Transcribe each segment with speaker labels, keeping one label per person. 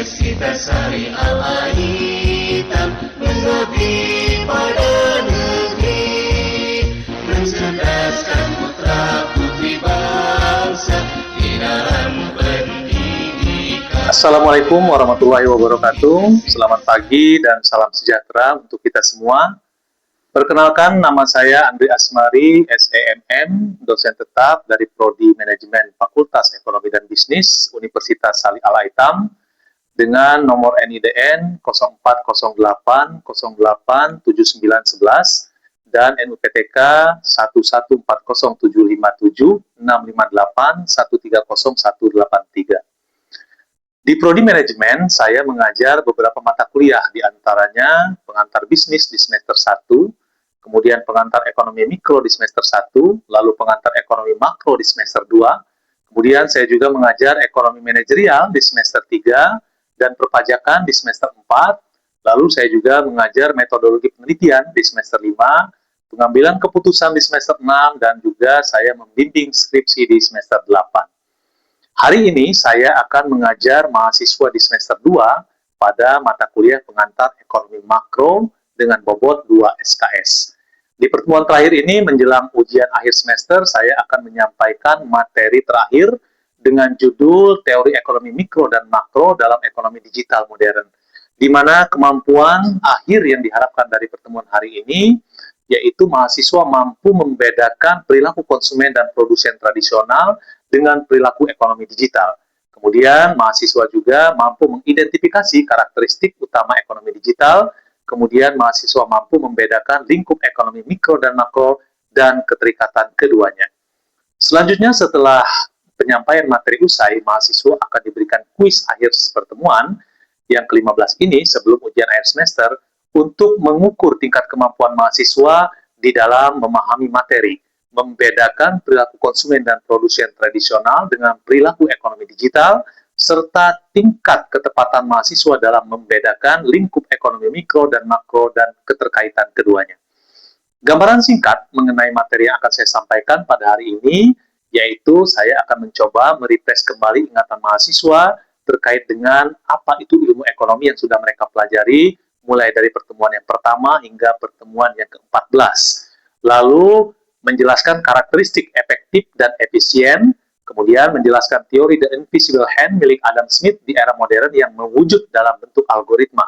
Speaker 1: kita sari al-aitam, mengabdi pada negeri, mencerdaskan putra putri bangsa di dalam pendidikan.
Speaker 2: Assalamualaikum warahmatullahi wabarakatuh. Selamat pagi dan salam sejahtera untuk kita semua. Perkenalkan, nama saya Andri Asmari, SEMM, dosen tetap dari Prodi Manajemen Fakultas Ekonomi dan Bisnis Universitas Salih Al-Aitam dengan nomor NIDN 0408087911 dan NUPTK 114075765813013. Di Prodi Manajemen, saya mengajar beberapa mata kuliah, di antaranya pengantar bisnis di semester 1, kemudian pengantar ekonomi mikro di semester 1, lalu pengantar ekonomi makro di semester 2, kemudian saya juga mengajar ekonomi manajerial di semester 3, dan perpajakan di semester 4, lalu saya juga mengajar metodologi penelitian di semester 5, pengambilan keputusan di semester 6, dan juga saya membimbing skripsi di semester 8. Hari ini saya akan mengajar mahasiswa di semester 2 pada mata kuliah pengantar ekonomi makro dengan bobot 2 SKS. Di pertemuan terakhir ini menjelang ujian akhir semester, saya akan menyampaikan materi terakhir dengan judul Teori Ekonomi Mikro dan Makro dalam Ekonomi Digital Modern, di mana kemampuan akhir yang diharapkan dari pertemuan hari ini yaitu mahasiswa mampu membedakan perilaku konsumen dan produsen tradisional dengan perilaku ekonomi digital. Kemudian, mahasiswa juga mampu mengidentifikasi karakteristik utama ekonomi digital. Kemudian, mahasiswa mampu membedakan lingkup ekonomi mikro dan makro dan keterikatan keduanya. Selanjutnya, setelah penyampaian materi usai, mahasiswa akan diberikan kuis akhir pertemuan yang ke-15 ini sebelum ujian akhir semester untuk mengukur tingkat kemampuan mahasiswa di dalam memahami materi, membedakan perilaku konsumen dan produsen tradisional dengan perilaku ekonomi digital, serta tingkat ketepatan mahasiswa dalam membedakan lingkup ekonomi mikro dan makro dan keterkaitan keduanya. Gambaran singkat mengenai materi yang akan saya sampaikan pada hari ini, yaitu saya akan mencoba merefresh kembali ingatan mahasiswa terkait dengan apa itu ilmu ekonomi yang sudah mereka pelajari, mulai dari pertemuan yang pertama hingga pertemuan yang ke-14. Lalu, menjelaskan karakteristik efektif dan efisien, kemudian menjelaskan teori The Invisible Hand milik Adam Smith di era modern yang mewujud dalam bentuk algoritma.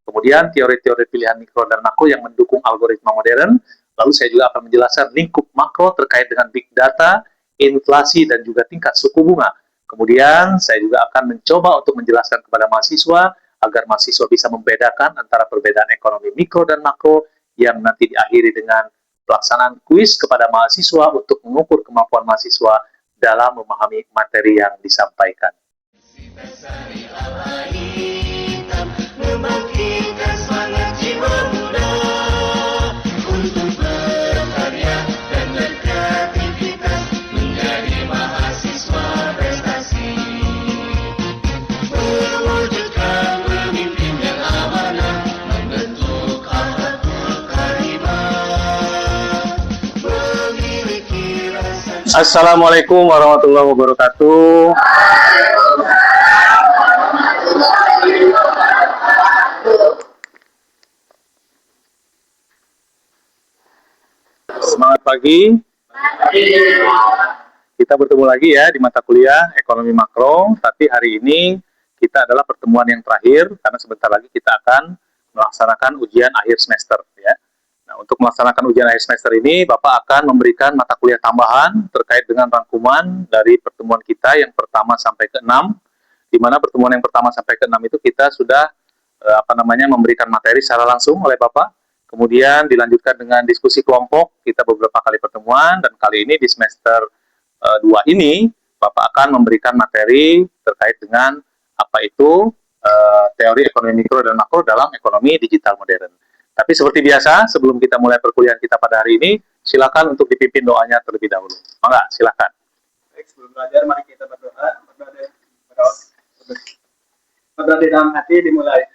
Speaker 2: Kemudian teori-teori pilihan mikro dan makro yang mendukung algoritma modern. Lalu saya juga akan menjelaskan lingkup makro terkait dengan big data, inflasi, dan juga tingkat suku bunga. Kemudian saya juga akan mencoba untuk menjelaskan kepada mahasiswa agar mahasiswa bisa membedakan antara perbedaan ekonomi mikro dan makro yang nanti diakhiri dengan pelaksanaan kuis kepada mahasiswa untuk mengukur kemampuan mahasiswa dalam memahami materi yang disampaikan. Assalamualaikum warahmatullahi wabarakatuh. Semangat pagi. Kita bertemu lagi ya di mata kuliah ekonomi makro, tapi hari ini kita adalah pertemuan yang terakhir karena sebentar lagi kita akan melaksanakan ujian akhir semester ya. Nah, untuk melaksanakan ujian akhir semester ini, Bapak akan memberikan mata kuliah tambahan terkait dengan rangkuman dari pertemuan kita yang pertama sampai ke-6, di mana pertemuan yang pertama sampai ke-6 itu kita sudah memberikan materi secara langsung oleh Bapak. Kemudian dilanjutkan dengan diskusi kelompok, kita beberapa kali pertemuan, dan kali ini di semester 2 ini, Bapak akan memberikan materi terkait dengan apa itu teori ekonomi mikro dan makro dalam ekonomi digital modern. Tapi seperti biasa, sebelum kita mulai perkuliahan kita pada hari ini, silakan untuk dipimpin doanya terlebih dahulu. Mangga, silakan.
Speaker 3: Baik, sebelum belajar, mari kita berdoa. Berdoa di dalam hati dimulai.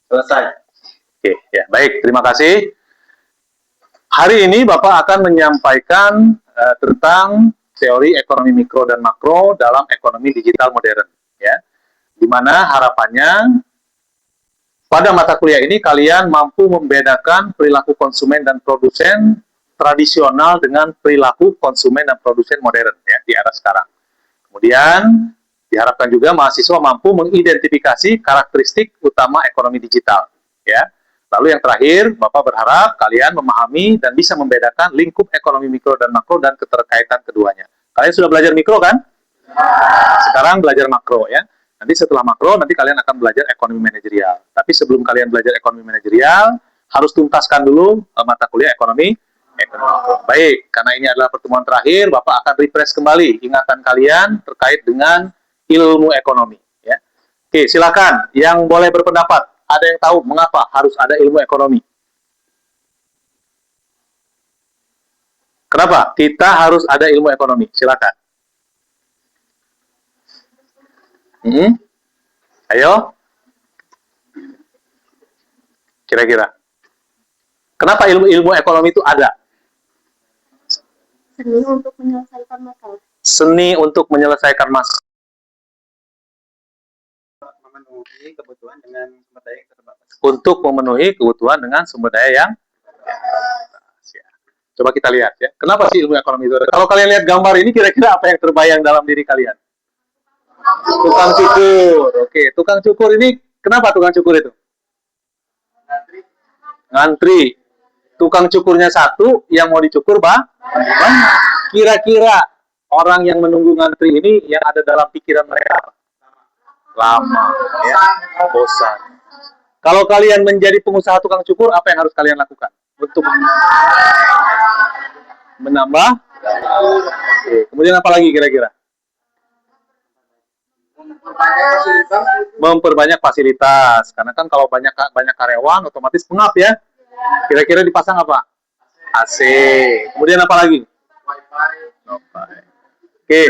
Speaker 3: Selesai.
Speaker 2: Oke, ya baik. Terima kasih. Hari ini Bapak akan menyampaikan tentang teori ekonomi mikro dan makro dalam ekonomi digital modern, ya. Di mana harapannya pada mata kuliah ini kalian mampu membedakan perilaku konsumen dan produsen tradisional dengan perilaku konsumen dan produsen modern, ya, di era sekarang. Kemudian diharapkan juga mahasiswa mampu mengidentifikasi karakteristik utama ekonomi digital, ya. Lalu yang terakhir, Bapak berharap kalian memahami dan bisa membedakan lingkup ekonomi mikro dan makro dan keterkaitan keduanya. Kalian sudah belajar mikro kan? Sekarang belajar makro, ya. Nanti setelah makro, nanti kalian akan belajar ekonomi manajerial. Tapi sebelum kalian belajar ekonomi manajerial, harus tuntaskan dulu mata kuliah ekonomi makro. Baik, karena ini adalah pertemuan terakhir, Bapak akan refresh kembali ingatan kalian terkait dengan ilmu ekonomi, ya. Oke, silakan yang boleh berpendapat. Ada yang tahu mengapa harus ada ilmu ekonomi? Kenapa kita harus ada ilmu ekonomi? Silakan. Ayo. Kira-kira. Kenapa ilmu ekonomi itu ada?
Speaker 4: Seni untuk menyelesaikan masalah.
Speaker 2: Seni untuk menyelesaikan masalah.
Speaker 3: Memenuhi kebutuhan dengan sumber daya yang terbatas.
Speaker 2: Untuk memenuhi kebutuhan dengan sumber daya yang terbatas, ya. Coba kita lihat, ya. Kenapa sih ilmu ekonomi itu ada? Kalau kalian lihat gambar ini, kira-kira apa yang terbayang dalam diri kalian? Tukang cukur. Oke, tukang cukur ini, kenapa tukang cukur itu? Ngantri. Tukang cukurnya satu, yang mau dicukur banyak. Kira-kira orang yang menunggu ngantri ini yang ada dalam pikiran mereka apa? Lama, ya, bosan. Kalau kalian menjadi pengusaha tukang cukur, apa yang harus kalian lakukan untuk menambah? Oke. Kemudian apa lagi kira-kira? Memperbanyak fasilitas. Karena kan kalau banyak karyawan, otomatis pengap, ya. Kira-kira dipasang apa? AC. Kemudian apa lagi? Wifi. Oke.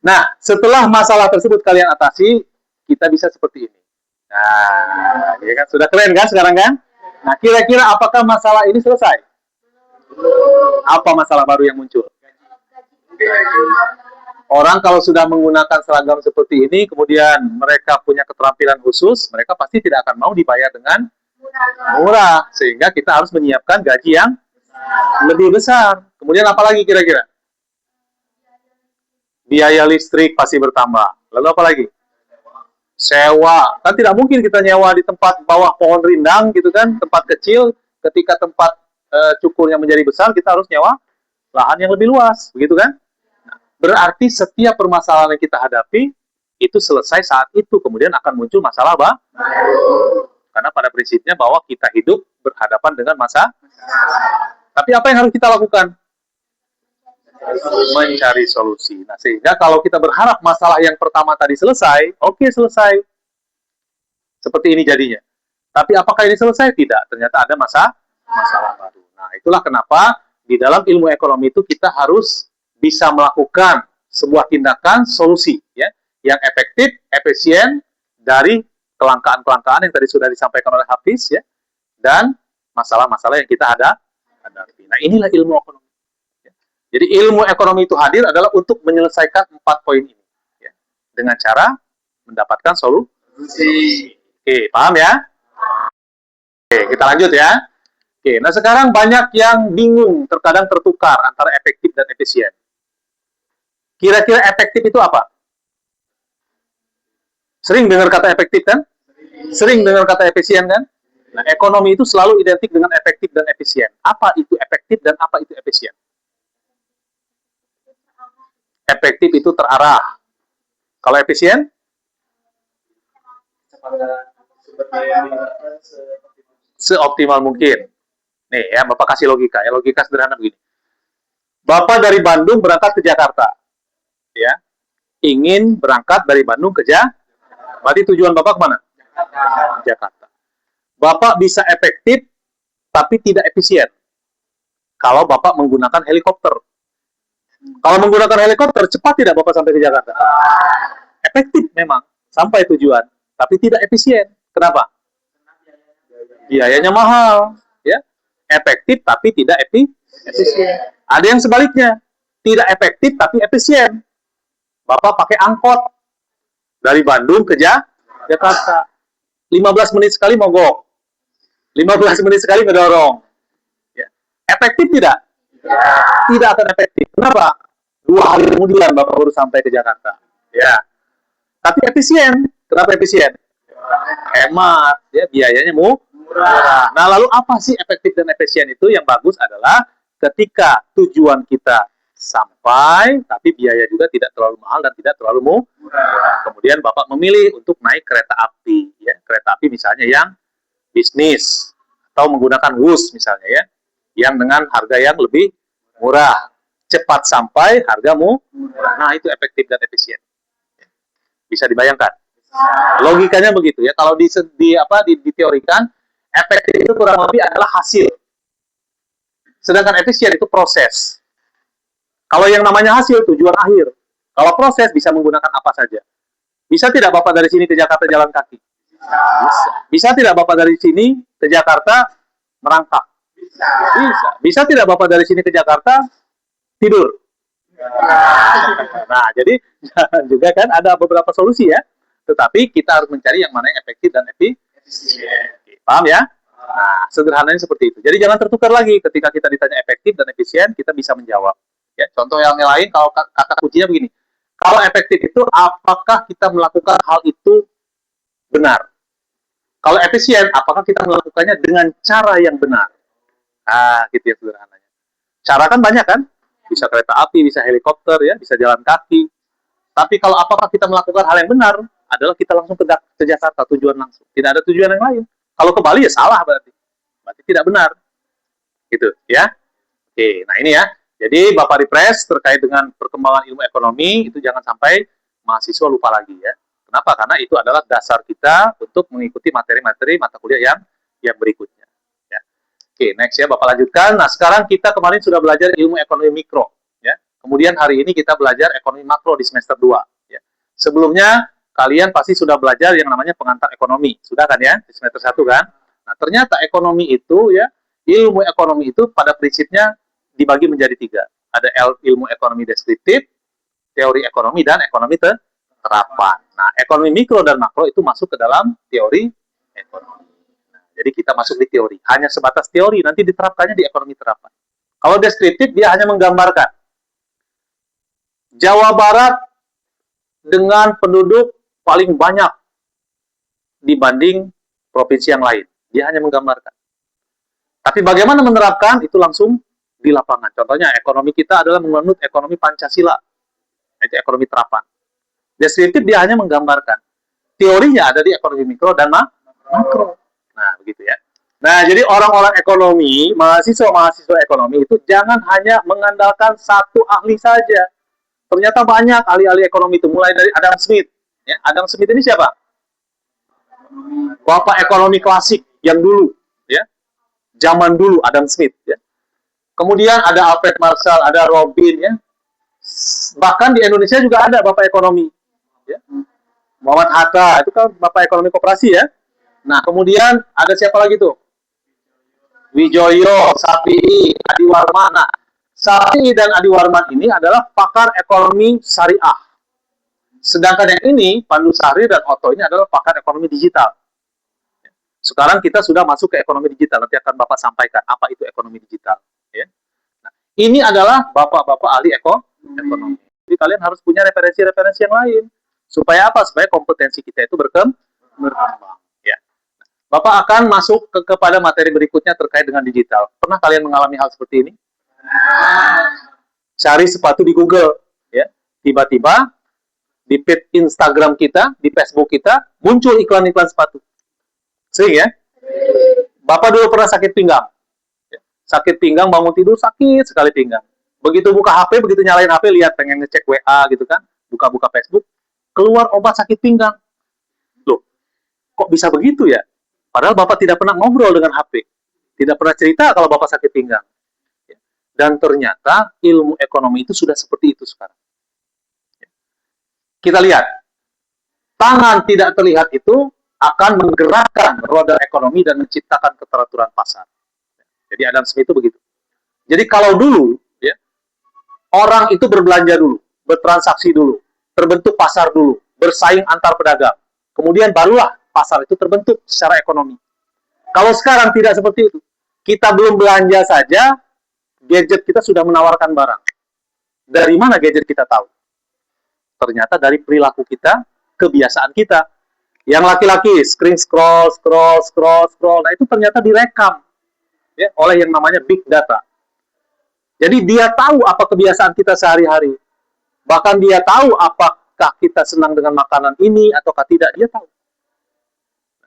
Speaker 2: Nah, setelah masalah tersebut kalian atasi, kita bisa seperti ini. Nah, ya kan sudah keren kan sekarang kan? Nah, kira-kira apakah masalah ini selesai? Apa masalah baru yang muncul? Orang kalau sudah menggunakan seragam seperti ini, kemudian mereka punya keterampilan khusus, mereka pasti tidak akan mau dibayar dengan murah. Sehingga kita harus menyiapkan gaji yang lebih besar. Kemudian apa lagi kira-kira? Biaya listrik pasti bertambah. Lalu apa lagi? Sewa. Kan tidak mungkin kita nyewa di tempat bawah pohon rindang gitu kan, tempat kecil. Ketika tempat cukurnya menjadi besar, kita harus nyewa lahan yang lebih luas, begitu kan? Nah, berarti setiap permasalahan yang kita hadapi itu selesai saat itu, kemudian akan muncul masalah baru. Karena pada prinsipnya bahwa kita hidup berhadapan dengan masa. Tapi apa yang harus kita lakukan? Mencari solusi. Nah, sehingga kalau kita berharap masalah yang pertama tadi selesai, oke, selesai. Seperti ini jadinya. Tapi apakah ini selesai? Tidak. Ternyata ada masalah baru. Nah, itulah kenapa di dalam ilmu ekonomi itu kita harus bisa melakukan sebuah tindakan solusi, ya, yang efektif, efisien dari kelangkaan-kelangkaan yang tadi sudah disampaikan oleh Hafiz, ya, dan masalah-masalah yang kita hadapi. Nah, inilah ilmu ekonomi. Jadi ilmu ekonomi itu hadir adalah untuk menyelesaikan 4 poin ini, ya, dengan cara mendapatkan solusi. Oke, paham ya? Oke, kita lanjut ya. Oke, nah sekarang banyak yang bingung, terkadang tertukar antara efektif dan efisien. Kira-kira efektif itu apa? Sering dengar kata efektif kan? Sering dengar kata efisien kan? Nah, ekonomi itu selalu identik dengan efektif dan efisien. Apa itu efektif dan apa itu efisien? Efektif itu terarah. Kalau efisien? Seoptimal mungkin. Nih ya, Bapak kasih logika. Ya, logika sederhana begini. Bapak dari Bandung berangkat ke Jakarta. Ya. Ingin berangkat dari Bandung ke Jakarta. Berarti tujuan Bapak kemana? Jakarta. Bapak bisa efektif, tapi tidak efisien. Kalau Bapak menggunakan helikopter. Kalau menggunakan helikopter, cepat tidak Bapak sampai ke Jakarta? Efektif memang, sampai tujuan, tapi tidak efisien. Kenapa? Biayanya mahal, ya. Efektif tapi tidak efisien. Efisien. Ada yang sebaliknya, tidak efektif tapi efisien. Bapak pakai angkot dari Bandung ke Jakarta. 15 menit sekali mogok. 15 menit sekali ngedorong. Ya. Efektif tidak? Tidak akan efektif. Kenapa? 2 hari kemudian Bapak baru sampai ke Jakarta. Ya. Tapi efisien. Kenapa efisien? Hemat, ya, biayanya murah. Nah, lalu apa sih efektif dan efisien itu? Yang bagus adalah ketika tujuan kita sampai, tapi biaya juga tidak terlalu mahal dan tidak terlalu murah. Kemudian Bapak memilih untuk naik kereta api, ya, kereta api misalnya yang bisnis atau menggunakan WUS misalnya, ya, yang dengan harga yang lebih murah, cepat sampai, hargamu murah. Nah, itu efektif dan efisien. Bisa dibayangkan? Logikanya begitu, ya. Kalau diteorikan, efektif itu kurang lebih adalah hasil. Sedangkan efisien itu proses. Kalau yang namanya hasil, tujuan akhir. Kalau proses, bisa menggunakan apa saja. Bisa tidak Bapak dari sini ke Jakarta jalan kaki? Bisa. Bisa tidak Bapak dari sini ke Jakarta merangkak? Bisa. Bisa tidak Bapak dari sini ke Jakarta tidur? Nah, jadi juga kan ada beberapa solusi, ya. Tetapi kita harus mencari yang mana yang efektif dan efisien. Paham, ya? Nah, sederhananya seperti itu. Jadi jangan tertukar lagi ketika kita ditanya efektif dan efisien, kita bisa menjawab. Ya, contoh yang lain, kalau kata kuncinya begini. Kalau efektif itu, apakah kita melakukan hal itu benar? Kalau efisien, apakah kita melakukannya dengan cara yang benar? Ah, gitu ya sederhananya. Cara kan banyak kan? Bisa kereta api, bisa helikopter, ya, bisa jalan kaki. Tapi kalau apakah kita melakukan hal yang benar, adalah kita langsung ke Jakarta, tujuan langsung. Tidak ada tujuan yang lain. Kalau ke Bali ya salah berarti. Berarti tidak benar. Gitu, ya. Oke, nah ini ya. Jadi Bapak Repres terkait dengan perkembangan ilmu ekonomi itu jangan sampai mahasiswa lupa lagi, ya. Kenapa? Karena itu adalah dasar kita untuk mengikuti materi-materi mata kuliah yang berikutnya. Ya. Oke, next ya Bapak lanjutkan. Nah, sekarang kita kemarin sudah belajar ilmu ekonomi mikro, ya. Kemudian hari ini kita belajar ekonomi makro di semester 2, ya. Sebelumnya kalian pasti sudah belajar yang namanya pengantar ekonomi. Sudah kan ya? Di semester 1 kan? Nah, ternyata ekonomi itu, ya, ilmu ekonomi itu pada prinsipnya dibagi menjadi 3. Ada ilmu ekonomi deskriptif, teori ekonomi, dan ekonomi terapan. Nah, ekonomi mikro dan makro itu masuk ke dalam teori ekonomi. Nah, jadi kita masuk di teori. Hanya sebatas teori, nanti diterapkannya di ekonomi terapan. Kalau deskriptif, dia hanya menggambarkan. Jawa Barat dengan penduduk paling banyak dibanding provinsi yang lain. Dia hanya menggambarkan. Tapi bagaimana menerapkan, itu langsung di lapangan. Contohnya, ekonomi kita adalah menganut ekonomi Pancasila. Itu ekonomi terapan. Deskriptif dia hanya menggambarkan. Teorinya ada di ekonomi mikro dan makro. Nah, begitu ya. Nah, jadi orang-orang ekonomi, mahasiswa-mahasiswa ekonomi itu jangan hanya mengandalkan satu ahli saja. Ternyata banyak ahli-ahli ekonomi itu, mulai dari Adam Smith. Ya, Adam Smith ini siapa? Bapak ekonomi klasik yang dulu, ya. Zaman dulu Adam Smith, ya. Kemudian ada Alfred Marshall, ada Robin, ya. Bahkan di Indonesia juga ada Bapak ekonomi, ya. Muhammad Hatta, itu kan Bapak ekonomi koperasi, ya. Nah, kemudian ada siapa lagi tuh? Wijoyo, Sapi'i, Adi Warman. Nah, Sapi'i dan Adi Warman ini adalah pakar ekonomi syariah. Sedangkan yang ini, Pandu Sahri dan Otto ini adalah pakar ekonomi digital. Sekarang kita sudah masuk ke ekonomi digital. Nanti akan Bapak sampaikan apa itu ekonomi digital. Ya. Nah, ini adalah Bapak-Bapak ahli ekonomi. Jadi kalian harus punya referensi-referensi yang lain. Supaya apa? Supaya kompetensi kita itu berkembang. Ya. Bapak akan masuk kepada materi berikutnya terkait dengan digital. Pernah kalian mengalami hal seperti ini? Cari sepatu di Google. Ya. Tiba-tiba di feed Instagram kita, di Facebook kita, muncul iklan-iklan sepatu. Sering ya? Bapak dulu pernah sakit pinggang. Sakit pinggang, bangun tidur, sakit sekali pinggang. Begitu buka HP, begitu nyalain HP, lihat pengen ngecek WA gitu kan, buka-buka Facebook, keluar obat sakit pinggang. Loh, kok bisa begitu ya? Padahal Bapak tidak pernah ngobrol dengan HP. Tidak pernah cerita kalau Bapak sakit pinggang. Dan ternyata ilmu ekonomi itu sudah seperti itu sekarang. Kita lihat, tangan tidak terlihat itu akan menggerakkan roda ekonomi dan menciptakan keteraturan pasar. Jadi Adam Smith itu begitu. Jadi kalau dulu, ya, orang itu berbelanja dulu, bertransaksi dulu, terbentuk pasar dulu, bersaing antar pedagang. Kemudian barulah pasar itu terbentuk secara ekonomi. Kalau sekarang tidak seperti itu. Kita belum belanja saja, gadget kita sudah menawarkan barang. Dari mana gadget kita tahu? Ternyata dari perilaku kita, kebiasaan kita. Yang laki-laki screen scroll, nah itu ternyata direkam ya, oleh yang namanya big data. Jadi dia tahu apa kebiasaan kita sehari-hari. Bahkan dia tahu apakah kita senang dengan makanan ini ataukah tidak, dia tahu.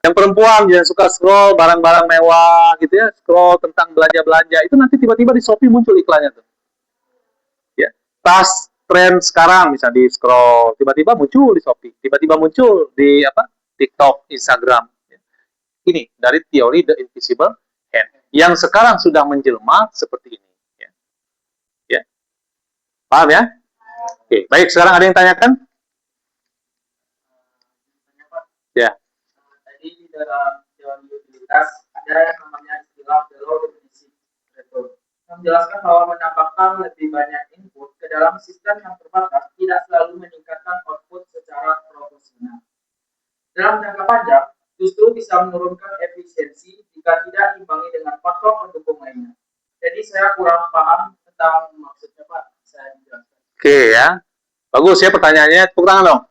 Speaker 2: Yang perempuan yang suka scroll barang-barang mewah gitu ya, scroll tentang belanja-belanja, itu nanti tiba-tiba di Shopee muncul iklannya tuh. Ya, tas tren sekarang bisa di scroll, tiba-tiba muncul di Shopee, tiba-tiba muncul di TikTok, Instagram. Ini dari teori The Invisible Hand yang sekarang sudah menjelma seperti ini. Ya. Paham ya? Oke, baik. Sekarang ada yang tanyakan? Ya.
Speaker 3: Tadi di dalam teori utilitas ada yang namanya istilah the low diminishing return, yang menjelaskan bahwa menambahkan lebih banyak input ke dalam sistem yang terbatas tidak selalu meningkatkan output secara proporsional. Dalam jangka panjang, justru bisa menurunkan efisiensi jika tidak diimbangi dengan faktor pendukung lainnya. Jadi saya kurang paham tentang maksudnya Pak. Saya jelaskan.
Speaker 2: Oke ya. Bagus ya pertanyaannya. Tepuk tangan dong.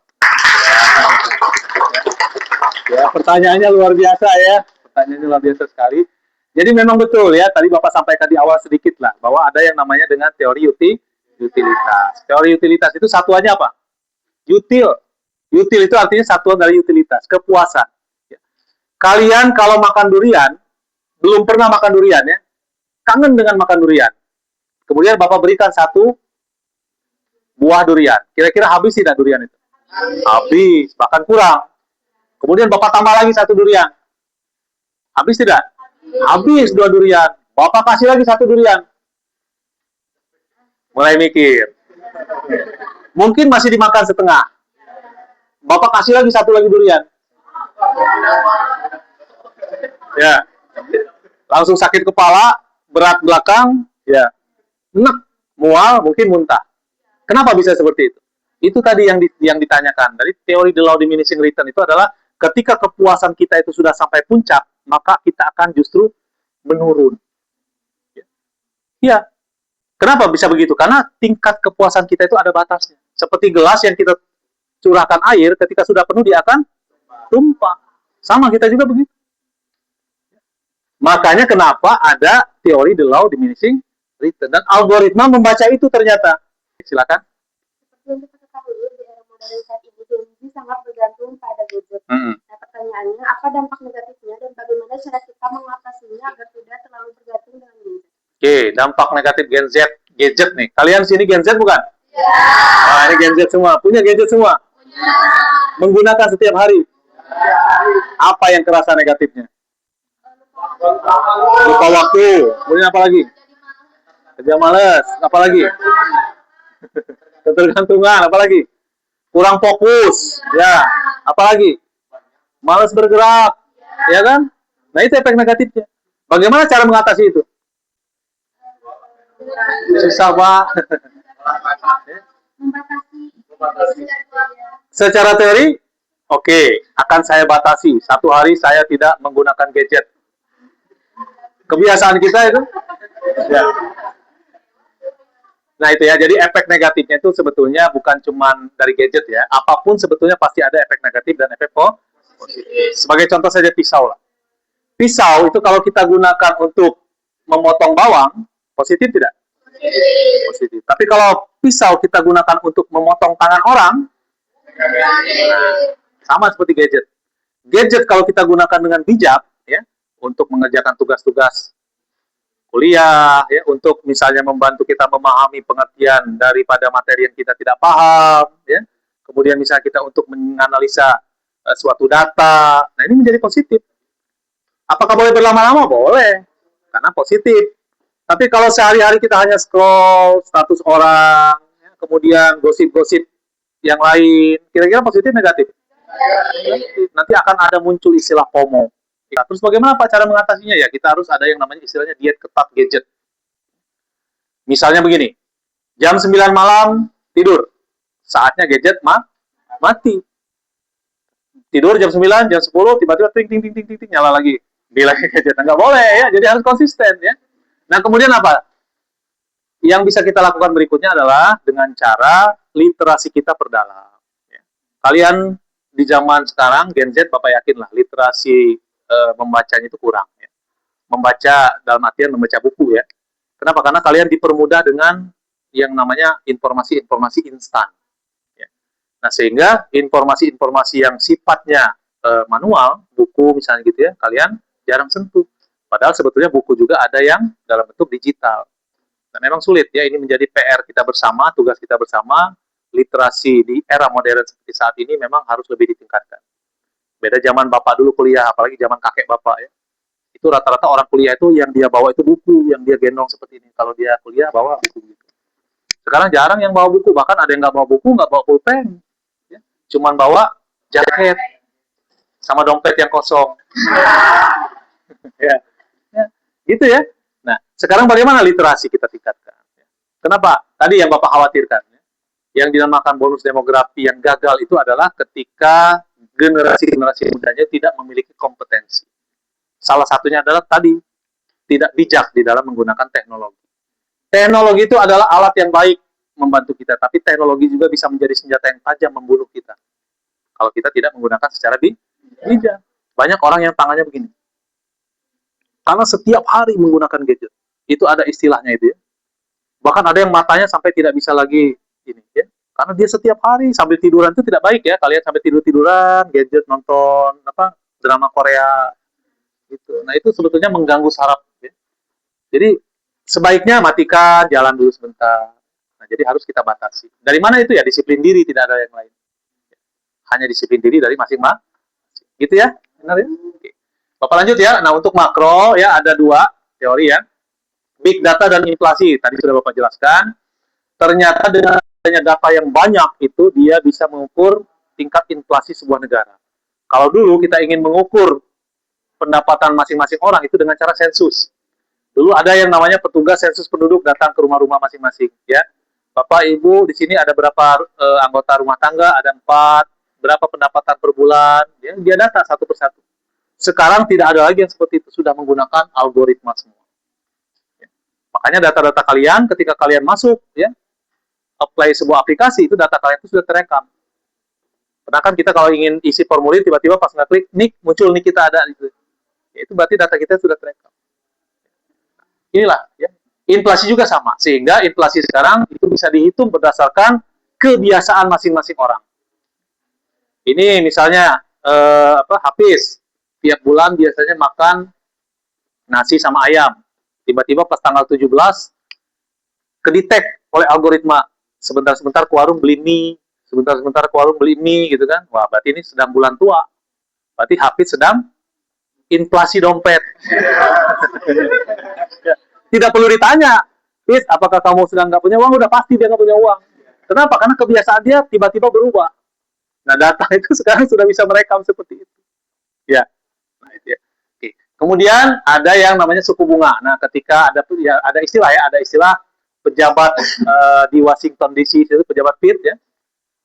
Speaker 2: Ya, pertanyaannya luar biasa ya. Pertanyaannya luar biasa sekali. Jadi memang betul ya, tadi Bapak sampaikan di awal sedikit lah, bahwa ada yang namanya dengan teori utilitas. Teori utilitas itu satuannya apa? Util. Util itu artinya satuan dari utilitas, kepuasan. Kalian kalau makan durian, belum pernah makan durian ya, kangen dengan makan durian. Kemudian Bapak berikan satu buah durian. Kira-kira habis tidak durian itu? Habis, bahkan kurang. Kemudian Bapak tambah lagi satu durian. Habis tidak? Habis dua durian. Bapak kasih lagi satu durian. Mulai mikir. Mungkin masih dimakan setengah. Bapak kasih lagi satu lagi durian. Ya. Langsung sakit kepala, berat belakang, ya. Enak, mual, mungkin muntah. Kenapa bisa seperti itu? Itu tadi yang ditanyakan. Dari teori the low diminishing return itu adalah ketika kepuasan kita itu sudah sampai puncak, maka kita akan justru menurun. Ya. Kenapa bisa begitu? Karena tingkat kepuasan kita itu ada batasnya. Seperti gelas yang kita curahkan air, ketika sudah penuh dia akan tumpah. Sama kita juga begitu. Makanya kenapa ada teori the low diminishing return. Dan algoritma membaca itu ternyata. Silakan.
Speaker 4: Seperti yang kita ketahui di era modern saat ini, Gen Z sangat bergantung pada gadget. Nah, pertanyaannya, apa dampak negatifnya dan bagaimana cara kita mengatasinya agar tidak terlalu bergantung dengan gadget?
Speaker 2: Oke, dampak negatif Gen Z, gadget nih. Kalian sini Gen Z bukan? Ya. Nah, ini Gen Z semua. Punya gadget semua? Punya. Menggunakan setiap hari? Apa yang kerasa negatifnya? Lupa waktu. Kemudian apa lagi? Kerja males. Apa lagi? Ketergantungan. Apa lagi? Kurang fokus. Ya. Apa lagi? Males bergerak. Ya kan? Nah, itu efek negatifnya. Bagaimana cara mengatasi itu? Susah, Pak. Secara teori, oke, akan saya batasi. Satu hari saya tidak menggunakan gadget. Kebiasaan kita itu. Ya. Nah itu ya, jadi efek negatifnya itu sebetulnya bukan cuma dari gadget ya. Apapun sebetulnya pasti ada efek negatif dan efek positif. Sebagai contoh saja pisau lah. Pisau itu kalau kita gunakan untuk memotong bawang, positif tidak? Positif. Tapi kalau pisau kita gunakan untuk memotong tangan orang, sama seperti gadget. Gadget kalau kita gunakan dengan bijak, ya, untuk mengerjakan tugas-tugas kuliah, ya, untuk misalnya membantu kita memahami pengertian daripada materi yang kita tidak paham, ya. Kemudian misalnya kita untuk menganalisa suatu data, nah ini menjadi positif. Apakah boleh berlama-lama? Boleh, karena positif. Tapi kalau sehari-hari kita hanya scroll status orang, ya, kemudian gosip-gosip yang lain, kira-kira positif negatif? Nanti akan ada muncul istilah FOMO. Ya, terus bagaimana Pak cara mengatasinya? Ya kita harus ada yang namanya istilahnya diet ketat gadget. Misalnya begini, jam 9 malam tidur, saatnya gadget mati. Tidur jam 9, jam 10, tiba-tiba ting ting ting ting ting, ting nyala lagi. Bila gadget nggak boleh ya, jadi harus konsisten ya. Nah kemudian apa? Yang bisa kita lakukan berikutnya adalah dengan cara literasi kita perdalam. Ya. Kalian di zaman sekarang Gen Z, Bapak yakin lah literasi membacanya itu kurang. Ya. Membaca dalam artian membaca buku ya. Kenapa? Karena kalian dipermudah dengan yang namanya informasi-informasi instan. Ya. Nah sehingga informasi-informasi yang sifatnya manual, buku misalnya gitu ya, kalian jarang sentuh. Padahal sebetulnya buku juga ada yang dalam bentuk digital. Dan memang sulit ya, ini menjadi PR kita bersama, tugas kita bersama. Literasi di era modern seperti saat ini memang harus lebih ditingkatkan. Beda zaman Bapak dulu kuliah, apalagi zaman kakek Bapak ya. Itu rata-rata orang kuliah itu yang dia bawa itu buku, yang dia gendong seperti ini. Kalau dia kuliah bawa buku gitu. Sekarang jarang yang bawa buku, bahkan ada yang nggak bawa buku, nggak bawa pulpen. Ya. Cuman bawa jaket sama dompet yang kosong. Ya. Ya. Gitu ya. Nah, sekarang bagaimana literasi kita tingkatkan? Kenapa? Tadi yang Bapak khawatirkan. Yang dinamakan bonus demografi yang gagal itu adalah ketika generasi-generasi mudanya tidak memiliki kompetensi. Salah satunya adalah tadi, tidak bijak di dalam menggunakan teknologi. Teknologi itu adalah alat yang baik membantu kita, tapi teknologi juga bisa menjadi senjata yang tajam membunuh kita. Kalau kita tidak menggunakan secara bijak. Banyak orang yang tangannya begini. Karena setiap hari menggunakan gadget. Itu ada istilahnya itu ya. Bahkan ada yang matanya sampai tidak bisa lagi ini ya. Karena dia setiap hari sambil tiduran itu tidak baik ya. Kalian sampai tiduran, gadget, nonton drama Korea gitu. Nah, itu sebetulnya mengganggu saraf ya. Jadi sebaiknya matikan, jalan dulu sebentar. Nah, jadi harus kita batasi. Dari mana itu ya? Disiplin diri, tidak ada yang lain. Hanya disiplin diri dari masing-masing. Gitu ya? Benar ya? Oke. Bapak lanjut ya. Nah, untuk makro ya ada dua teori ya. Big data dan inflasi. Tadi sudah Bapak jelaskan. Ternyata dengan adanya data yang banyak itu dia bisa mengukur tingkat inflasi sebuah negara. Kalau dulu kita ingin mengukur pendapatan masing-masing orang itu dengan cara sensus. Dulu ada yang namanya petugas sensus penduduk datang ke rumah-rumah masing-masing ya. Bapak, Ibu, di sini ada berapa anggota rumah tangga? Ada 4. Berapa pendapatan per bulan? Ya, dia data satu persatu. Sekarang tidak ada lagi yang seperti itu, sudah menggunakan algoritma semua. Ya. Makanya data-data kalian ketika kalian masuk, ya, apply sebuah aplikasi, itu data kalian itu sudah terekam. Padahal kan kita kalau ingin isi formulir, tiba-tiba pas ngeklik, nik, muncul nik kita ada. Gitu. Ya, itu berarti data kita sudah terekam. Inilah, ya. Inflasi juga sama. Sehingga inflasi sekarang itu bisa dihitung berdasarkan kebiasaan masing-masing orang. Ini misalnya, Hafiz, tiap bulan biasanya makan nasi sama ayam. Tiba-tiba pas tanggal 17, kedetek oleh algoritma. Sebentar-sebentar ke warung beli mie, sebentar-sebentar ke warung beli mie, gitu kan. Wah, berarti ini sedang bulan tua. Berarti Hafiz sedang inflasi dompet. Tidak perlu ditanya, Hafiz, apakah kamu sedang nggak punya uang? Udah pasti dia nggak punya uang. Kenapa? Karena kebiasaan dia tiba-tiba berubah. Nah, data itu sekarang sudah bisa merekam seperti itu. Ya. Nah, itu ya. Oke. Kemudian ada yang namanya suku bunga. Nah, ketika ada istilah ya, ada istilah pejabat di Washington DC itu pejabat Fed ya.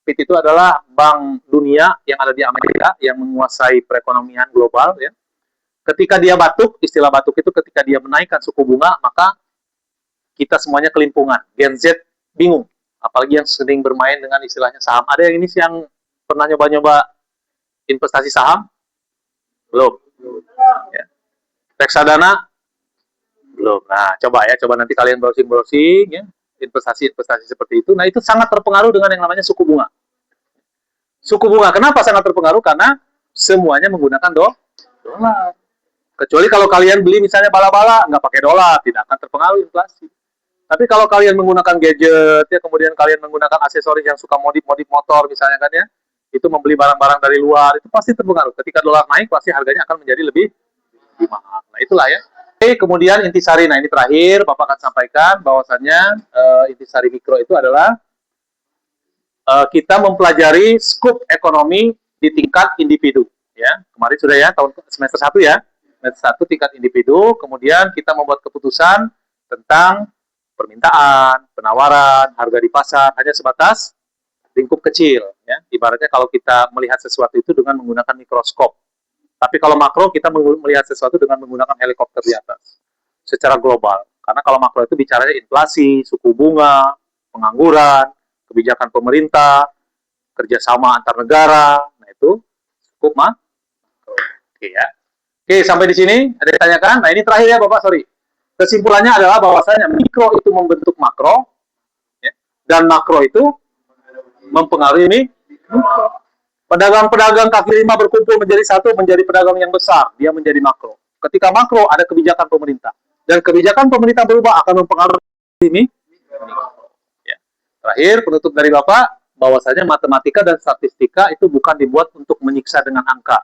Speaker 2: Fed itu adalah bank dunia yang ada di Amerika yang menguasai perekonomian global ya. Ketika dia batuk, istilah batuk itu ketika dia menaikkan suku bunga, maka kita semuanya kelimpungan. Gen Z bingung, apalagi yang sering bermain dengan istilahnya saham. Ada yang ini yang pernah nyoba-nyoba investasi saham? Belum. Ya. Reksadana? Belum. Nah, coba nanti kalian browsing-browsing ya, investasi-investasi seperti itu. Nah, itu sangat terpengaruh dengan yang namanya suku bunga. Suku bunga kenapa sangat terpengaruh? Karena semuanya menggunakan dolar. Kecuali kalau kalian beli misalnya bala-bala, nggak pakai dolar, tidak akan terpengaruh inflasi. Tapi kalau kalian menggunakan gadget, ya kemudian kalian menggunakan aksesoris yang suka modif-modif motor misalnya kan ya, itu membeli barang-barang dari luar, itu pasti terpengaruh. Ketika dolar naik, pasti harganya akan menjadi lebih mahal. Nah, itulah ya. Oke, kemudian intisari. Nah, ini terakhir, Bapak akan sampaikan bahwasannya intisari mikro itu adalah kita mempelajari skup ekonomi di tingkat individu. Ya, kemarin sudah ya, tahun semester 1 ya. Semester 1 tingkat individu, kemudian kita membuat keputusan tentang permintaan, penawaran, harga di pasar hanya sebatas lingkup kecil. Ya. Ibaratnya kalau kita melihat sesuatu itu dengan menggunakan mikroskop. Tapi kalau makro kita melihat sesuatu dengan menggunakan helikopter di atas secara global. Karena kalau makro itu bicaranya inflasi, suku bunga, pengangguran, kebijakan pemerintah, kerjasama antar negara. Nah itu cukup makro. Oke ya. Oke, sampai di sini ada yang ditanyakan. Nah ini terakhir ya Bapak, sorry. Kesimpulannya adalah bahwasanya mikro itu membentuk makro, ya, dan makro itu mempengaruhi ini. Pedagang-pedagang kaki lima berkumpul menjadi satu, menjadi pedagang yang besar, dia menjadi makro. Ketika makro ada kebijakan pemerintah, dan kebijakan pemerintah berubah akan mempengaruhi ini. Ya. Terakhir, penutup dari Bapak, bahwasanya matematika dan statistika itu bukan dibuat untuk menyiksa dengan angka.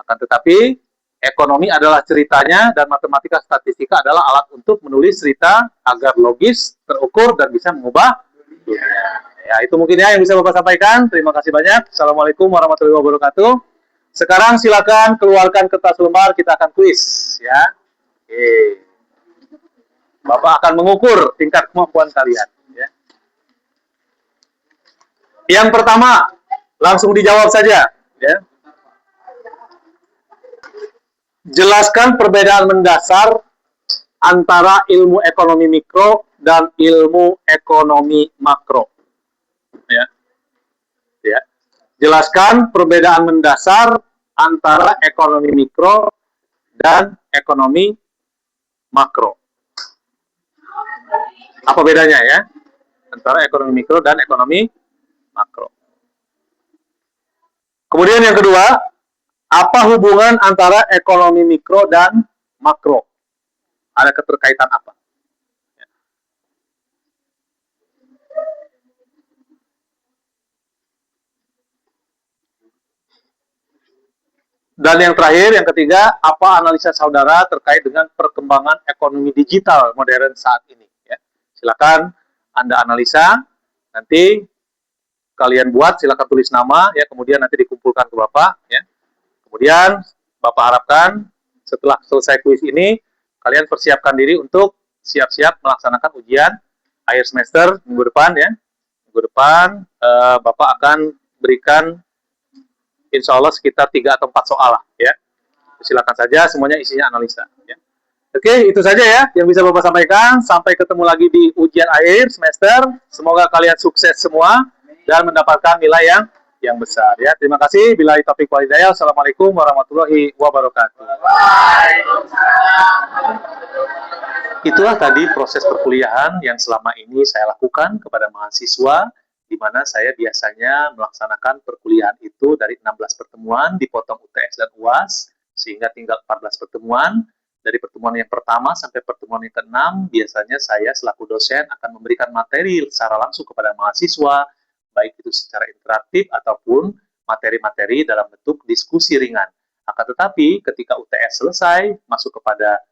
Speaker 2: Akan tetapi, ekonomi adalah ceritanya dan matematika statistika adalah alat untuk menulis cerita agar logis, terukur, dan bisa mengubah dunia. Ya, itu mungkin ya yang bisa Bapak sampaikan. Terima kasih banyak. Assalamualaikum warahmatullahi wabarakatuh. Sekarang silakan keluarkan kertas lembar, kita akan kuis. Ya. Oke. Bapak akan mengukur tingkat kemampuan kalian. Ya. Yang pertama, langsung dijawab saja. Ya. Jelaskan perbedaan mendasar antara ilmu ekonomi mikro dan ilmu ekonomi makro. Ya. Ya. Jelaskan perbedaan mendasar antara ekonomi mikro dan ekonomi makro. Apa bedanya ya? Antara ekonomi mikro dan ekonomi makro. Kemudian yang kedua, apa hubungan antara ekonomi mikro dan makro? Ada keterkaitan apa? Dan yang terakhir, yang ketiga, apa analisa saudara terkait dengan perkembangan ekonomi digital modern saat ini? Ya. Silakan Anda analisa, nanti kalian buat, silakan tulis nama, ya, kemudian nanti dikumpulkan ke Bapak. Ya. Kemudian Bapak harapkan setelah selesai kuis ini, kalian persiapkan diri untuk siap-siap melaksanakan ujian akhir semester minggu depan. Ya. Minggu depan Bapak akan berikan insya Allah sekitar 3 atau 4 soal lah, ya. Silakan saja, semuanya isinya analisa. Ya. Oke, itu saja ya yang bisa Bapak sampaikan. Sampai ketemu lagi di ujian akhir semester. Semoga kalian sukses semua dan mendapatkan nilai yang besar. Ya, terima kasih. Billahi taufiq wal hidayah. Assalamualaikum warahmatullahi wabarakatuh. Itulah tadi proses perkuliahan yang selama ini saya lakukan kepada mahasiswa, di mana saya biasanya melaksanakan perkuliahan itu dari 16 pertemuan, dipotong UTS dan UAS, sehingga tinggal 14 pertemuan. Dari pertemuan yang pertama sampai pertemuan yang ke-6, biasanya saya selaku dosen akan memberikan materi secara langsung kepada mahasiswa, baik itu secara interaktif ataupun materi-materi dalam bentuk diskusi ringan. Akan tetapi, ketika UTS selesai, masuk kepada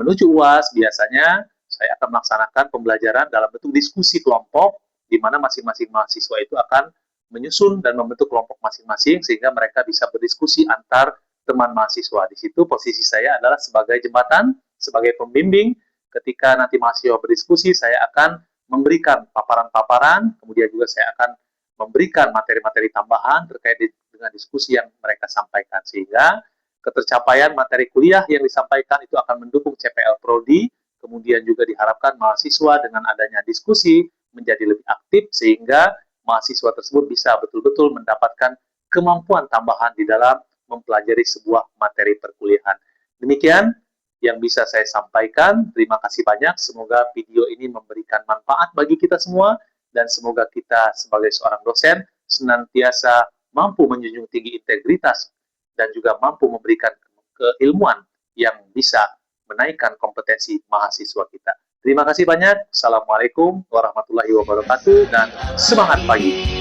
Speaker 2: menuju UAS, biasanya saya akan melaksanakan pembelajaran dalam bentuk diskusi kelompok, di mana masing-masing mahasiswa itu akan menyusun dan membentuk kelompok masing-masing sehingga mereka bisa berdiskusi antar teman mahasiswa. Di situ posisi saya adalah sebagai jembatan, sebagai pembimbing. Ketika nanti mahasiswa berdiskusi, saya akan memberikan paparan-paparan, kemudian juga saya akan memberikan materi-materi tambahan terkait dengan diskusi yang mereka sampaikan, sehingga ketercapaian materi kuliah yang disampaikan itu akan mendukung CPL Prodi. Kemudian juga diharapkan mahasiswa dengan adanya diskusi menjadi lebih aktif sehingga mahasiswa tersebut bisa betul-betul mendapatkan kemampuan tambahan di dalam mempelajari sebuah materi perkuliahan. Demikian yang bisa saya sampaikan. Terima kasih banyak. Semoga video ini memberikan manfaat bagi kita semua dan semoga kita sebagai seorang dosen senantiasa mampu menjunjung tinggi integritas dan juga mampu memberikan keilmuan yang bisa menaikkan kompetensi mahasiswa kita. Terima kasih banyak. Assalamualaikum warahmatullahi wabarakatuh dan semangat pagi.